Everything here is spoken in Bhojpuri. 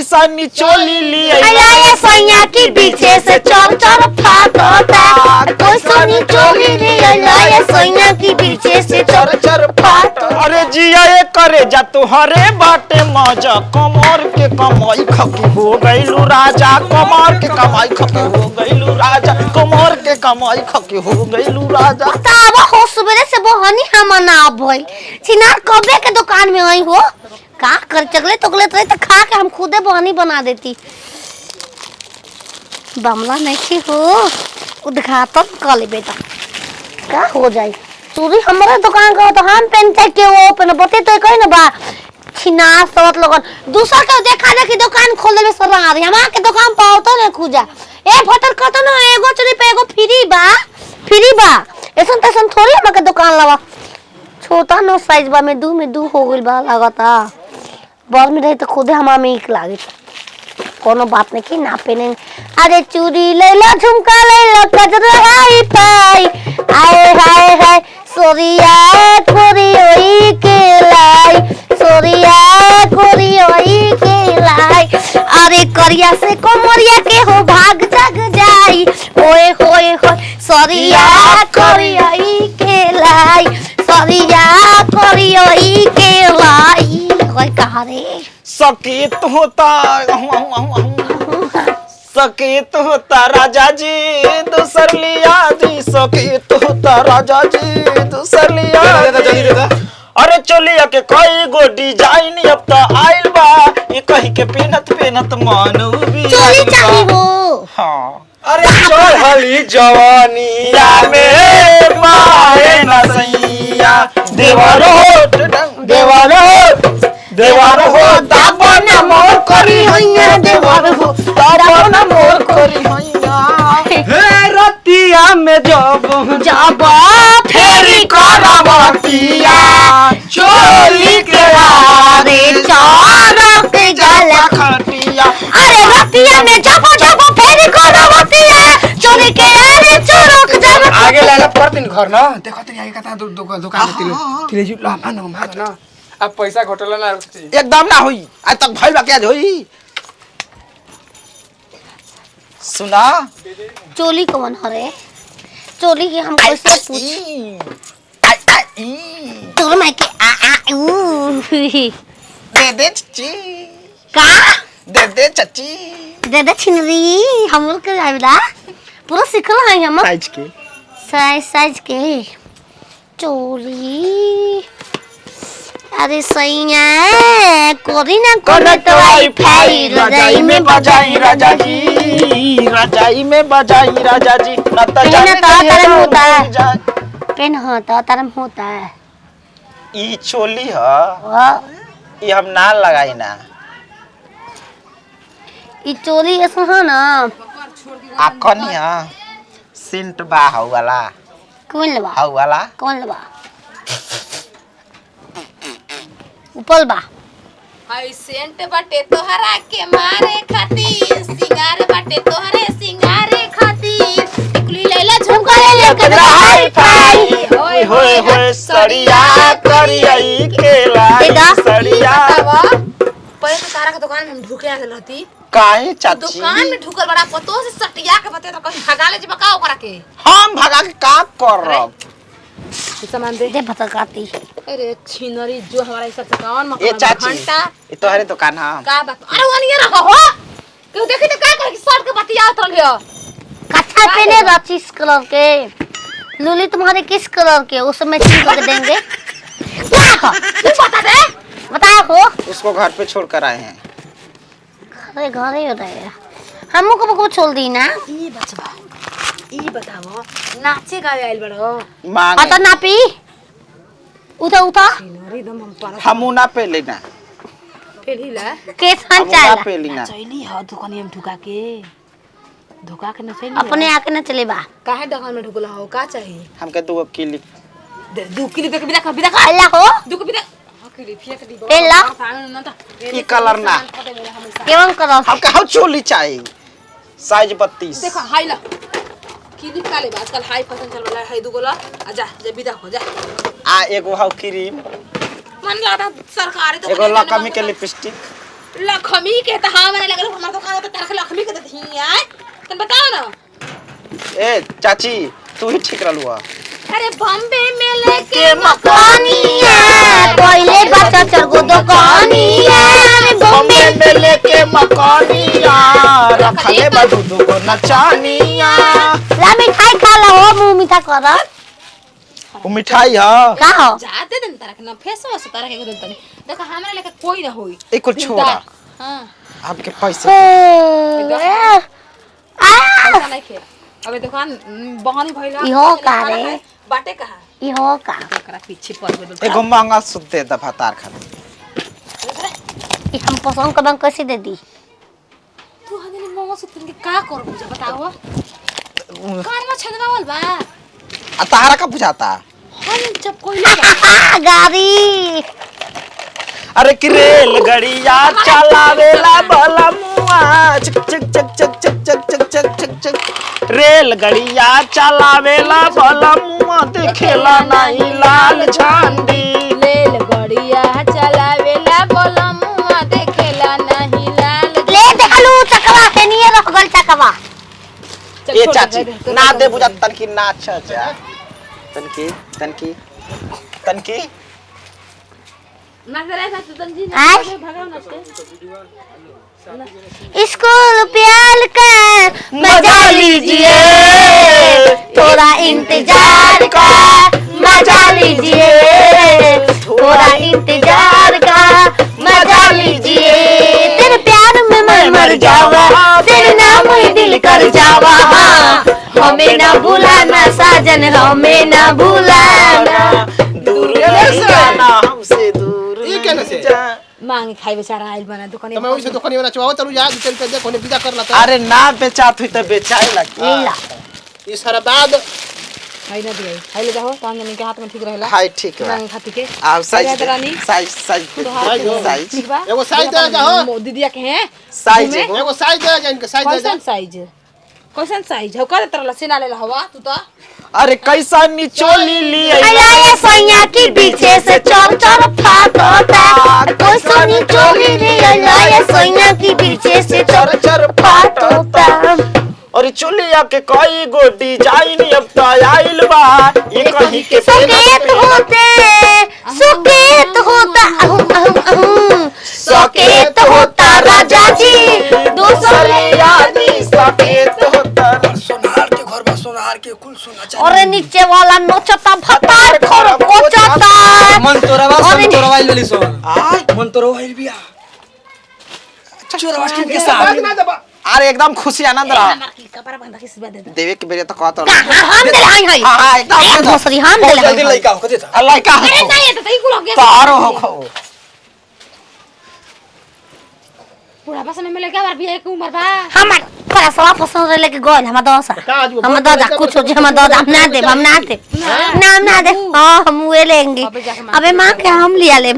कैसा निचोली लिए ये सैया की पीछे से चोर चोर फाटता कैसा निचोली लिए ये सैया की पीछे से चोर चोर फाट। अरे जिया ये करे जा तुहरे बाटे मौजा कमर के कमाई खकी हो गईलू राजा कमर के कमाई खकी हो गईलू राजा कमर के कमाई खकी हो गईलू राजा। तब हो सुबह से बहनी हम ना भइल चिनार कबे के दुकान में आई हो का कर चगले तगलेत रहे तो खा के हम खुदे बहनी बना देती। बमला नहीं हो उद्घाटन कर ले बेटा का हो जाए चोरी हमारे दुकान का तो हम पेन के वो पेन बते तो कहीं ना बा छिना सवत लोगन दूसरा के देखा देखी दुकान खोल देले सर आ रही हमार के दुकान पाओ तो ने खुजा ए भटर कत न एगो चोरी पे एगो फ्री बा ऐसन तैसन थोड़ी हम के दुकान लवा छोटा नो साइज बा में दू हो गइल बा लागता बड़ में रही तो खुदे हमार में एक लागे कोनो बात नहीं की ना पेने। अरे चूड़ी ले लो झुमका ले लो गजरा हाई पाई आए हाय हाय सोरिया कोरी ओई के लाई सोरिया कोरी ओई के लाई। अरे करिया से कोमरिया के हो भाग जग जाई ओए होए होए सोरिया कोरी ओई के लाई सोरिया कोरी ओई के लाई। कोई कहा रे सकेत होता सकेत होता राजा जी दूसर लिया जी सकेत होता राजा जी दूसर लिया जल्दी दे। अरे चोलिया के कई गो डिजाइन अब तो आइल बा ये कहीं के पेनत मानू भी चोली चाहिए हो। हाँ अरे चढ़ली जवानी या में मारे न सैया देवरो दाबन मोर करी हैया देवरो दाबन मोर करी हैया हे रतिया में जब फेरी करवतिया चोली के आरे चार के जला खटिया। अरे रतिया में जब फेरी करवतिया चोरी के आरे चोरक जब आगे लाला पर दिन घर ना देखो तेरी आगे कता दुकान में तिलो किले जी ला मार ना अब पैसा घोटला ना एकदम ना हुई आज तक भइल बा क्या होई। सुना चोली कौन हरे चोली के हम कैसे पूछ तोर माई के आ ऊ दे चची का दे चची दे छिनरी हम लोग के आइबा पूरा सिखल है हम साइज के चोरी। अरे सैया कोरी ना कोरी तो वाईफाई रजाई में बजाई राजा जी रजाई में बजाई राजा जी नता जाने तरम होता है पेन होता तरम होता है ई चोली ह ई हम ना लगाई ना ई चोली ऐसा है ना आखनी ह सेंट बा हौ वाला कौन लबा हौ वाला कौन लबा ऊपर बा हाय सेंट बाटे तोहरा के मारे खातिर सिंगार बाटे तोहरे सिंगारे खातिर टिकुली लैला झुमका ले कजरा हाई फाई होए होए सड़िया करियई केला सड़िया पहले तो तारा के दुकान में ढुके आ रहती काहे चाची दुकान में ढुकल बड़ा पतो से सटिया के बते तो कहीं भगा ले जे बका ओकरा के हम भगा के का करब सामान दे दे भतर काटी। अरे छिनरी जो हमारा सब दुकान में ये चाची घंटा ये तोहरे दुकान ह का बात अरे वो नहीं रहा हो क्यों देखी तो का कर शर्ट के बतिया तो लियो कच्छा पहने राचिस कलर के लूली तुम्हारे किस कलर के उस समय चीज कर देंगे क्या तू बता दे बताओ हो उसको घर पे छोड़ कर आए हैं घरे हो रहे हमको को छोड़ दी ना ई बचवा ई बताओ नाचे गावे आइल बड़ो मांग आता नापी उठा छिनरी दम हम पर हमू ना पे लेना पेलीला केस हम हमू ना चाला पे लेना चैली ह दुकान में ढुका के न चैली अपने आके न चले बा काहे दुकान में ढुकला हो का चाहिए हमके दो क्लिप दे 2 किलो देख बिदा अल्लाह हो 2 किलो किलो फेंक दी ए ला ई कलर ना केवन करो हमके हाउ चोली चाहिए साइज 32 देखो हाई ला किली काले आजकल हाई फैशन चल रहा है 2 गोला जा जा बिदा हो जा आ एगो हाउ क्रीम मन लगा सरकारी तो एगो लकमी के लिपस्टिक लक्ष्मी के त हमरे लगल हमर दुकान पे तरख लक्ष्मी के देती आय तन बताओ ना। ए चाची तू ही ठीक रहलू है। अरे बॉम्बे में लेके मकानिया कोइले बच्चा चरगो दुकानिया बॉम्बे में लेके मकानिया रखले बदू को नचानिया। ला मिठाई खा ला हो मुंह मीठा कर वो मिठाई है का हो जाते दिन तरख ना फेस वास तरह के देत तनी देखो हमरे लेके कोई ना होई। एक कुछ छोड़ा हां आपके पैसे पैसा नहीं खे अबे दुकान बहानी भइला इहो का रे बाटे कहा इहो का ओकरा पीछे पड़ गेल। एगो महंगा सूप दे दफा तार खा ई हम पसंद करन कैसे दे दी तू हने मोमो सुतन के का कर बुझा बताओ कान में छदवावल बा आ तारा का बुझाता। हम जब कोई ले गाड़ी अरे कि रेल गड़िया चलावेला भला मुआ चक चक चक चक चक चक चक चक चक चक रेल गड़िया चलावेला भला मुआ देखेला नहीं लाल झंडी। रेल गड़िया चलावेला बोलमुआ देखेला नहीं लाल ले देखलू चकवा के निये रह गल चकवा ए चाची ना दे बुझा तनकी नाच जा तनकी तनकी तनकी ना करे ना तू तंजी आय? ना भगाओ ना स्कूल प्याल का मजा लीजिए थोड़ा इंतजार का मजा लीजिए थोड़ा इंतजार का मजा लीजिए तेरे प्यार में मैं मर जावा तेरे नाम ही दिल कर जावा हमें ना भूलाना साजन हमें ना भूलाना दूर जाना हमसे दूर ये क्या नशे? जा। मांगे खाई बेचारा आइल बना दुकान मैं वही से दुकान में नचवाओ चलू यार चल पे देखो ने विदा कर ला अरे ना बेचात हुई तो बेचाए लगता। लीला ये सारा बाद हाय ना दिए हाय ले जाओ पान जन के हाथ में ठीक रहेला हाय ठीक है मांगे खाती के आओ size Raja Rani. Size size तो हाथ में साइज ठीक बा एगो साइज दे जाओ दीदिया के हैं साइज तुम्हें? एगो। एगो साइज दे जा इनके साइज दे जा कैसन साइज कैसन साइज हो कर तरह सीना ले हवा तू तो अरे कैसा निचोली लिए ये सैया की पीछे से चोर चोर फाटोता कोई सोनी चोरी रे ये सैया की पीछे से चोर चर फाटोता और चुलिया के कोई गो डिजाइन अब तो आइल बा ये कहीं के सुकेत होता सुकेत होता राजा जी दूसरे यादी सकेत होता। सोनार के घर में सोनार के कुल सोना चाहिए और नीचे वाला नोचता भतार खोर कोचता मन तोरवा अरे सब तोरवाइल वाली सोन आय मन तोरवाइल बिया चोरवा के साथ अरे एकदम खुशी आनंद रहा कपड़ा बांधा के सिबा दे दे देवे के बेरे तो कहत हम दे हां हां हां एकदम भोसरी हम दे जल्दी लइका हो कदे अल्लाह का अरे नहीं ये तो तई कुल हो गया तारो हो खो पूरा बस में लेके बार बियाह के उम्र बा हमार पैसा पसंद रहे लेके गोल हम दोसा हम दादा कुछ हो जे हम दादा हम ना दे ना दे हां हम वे लेंगे अबे मां के हम लिया ले